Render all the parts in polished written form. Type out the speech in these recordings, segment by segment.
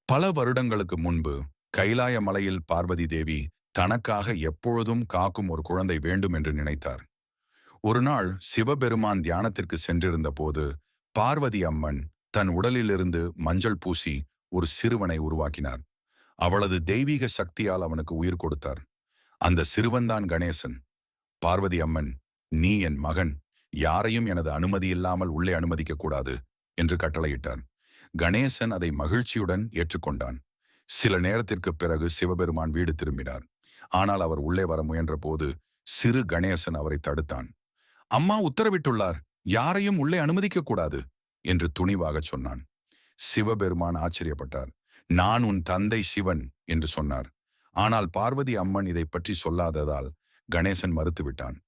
பல வருடங்களுக்கு முன்பு கைலாய மலையில் பார்வதி தேவி தனக்காக எப்பொழுதும் காக்கும் ஒரு குழந்தை வேண்டும் என்று நினைத்தார். ஒரு நாள் சிவபெருமான் தியானத்திற்கு சென்றிருந்த போது பார்வதி அம்மன் தன் உடலிலிருந்து மஞ்சள் பூசி ஒரு சிறுவனை உருவாக்கினார். அவளது தெய்வீக சக்தியால் அவனுக்கு உயிர் கொடுத்தார். அந்த சிறுவன்தான் கணேசன். பார்வதி அம்மன், நீ என் மகன், யாரையும் எனது அனுமதி இல்லாமல் உள்ளே அனுமதிக்க கூடாது என்று கட்டளையிட்டார். கணேசன் அதை மகிழ்ச்சியுடன் ஏற்றுக்கொண்டான். சில நேரத்திற்கு பிறகு சிவபெருமான் வீடு திரும்பினார். ஆனால் அவர் உள்ளே வர முயன்ற போது சிறு கணேசன் அவரை தடுத்தான். அம்மா உத்தரவிட்டுள்ளார், யாரையும் உள்ளே அனுமதிக்க கூடாது என்று துணிவாக சொன்னான். சிவபெருமான் ஆச்சரியப்பட்டார். நான் உன் தந்தை சிவன் என்று சொன்னார். ஆனால் பார்வதி அம்மன் இதை பற்றி சொல்லாததால் கணேசன் மறுத்துவிட்டான்.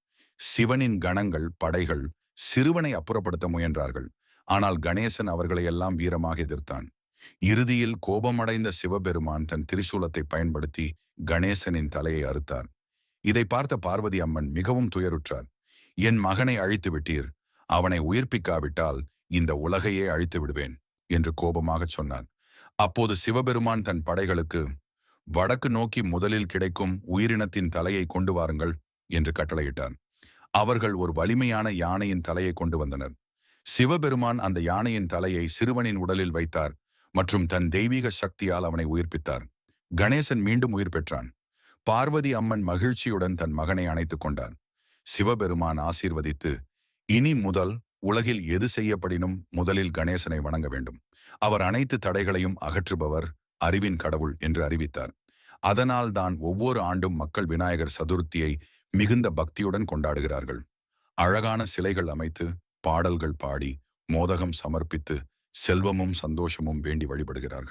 சிவனின் கணங்கள், படைகள் சிறுவனை அப்புறப்படுத்த முயன்றார்கள். ஆனால் கணேசன் அவர்களை எல்லாம் வீரமாக எதிர்த்தான். இறுதியில் கோபமடைந்த சிவபெருமான் தன் திரிசூலத்தை பயன்படுத்தி கணேசனின் தலையை அறுத்தார். இதை பார்த்த பார்வதி அம்மன் மிகவும் துயருற்றார். என் மகனை அழித்து விட்டீர், அவனை உயிர்ப்பிக்காவிட்டால் இந்த உலகையே அழித்து விடுவேன் என்று கோபமாக சொன்னார். அப்போது சிவபெருமான் தன் படைகளுக்கு, வடக்கு நோக்கி முதலில் கிடைக்கும் உயிரினத்தின் தலையை கொண்டு வாருங்கள் என்று கட்டளையிட்டார். அவர்கள் ஒரு வலிமையான யானையின் தலையை கொண்டு வந்தனர். சிவபெருமான் அந்த யானையின் தலையை சிறுவனின் உடலில் வைத்தார் மற்றும் தன் தெய்வீக சக்தியால் அவனை உயிர்ப்பித்தார். கணேசன் மீண்டும் உயிர் பெற்றான். பார்வதி அம்மன் மகிழ்ச்சியுடன் தன் மகனை அணைத்துக் கொண்டார். சிவபெருமான் ஆசீர்வதித்து, இனி முதல் உலகில் எது செய்யப்படினும் முதலில் கணேசனை வணங்க வேண்டும். அவர் அனைத்து தடைகளையும் அகற்றுபவர், அறிவின் கடவுள் என்று அறிவித்தார். அதனால் தான் ஒவ்வொரு ஆண்டும் மக்கள் விநாயகர் சதுர்த்தியை மிகுந்த பக்தியுடன் கொண்டாடுகிறார்கள். அழகான சிலைகள் அமைத்து, பாடல்கள் பாடி, மோதகம் சமர்ப்பித்து, செல்வமும் சந்தோஷமும் வேண்டி வழிபடுகிறார்கள்.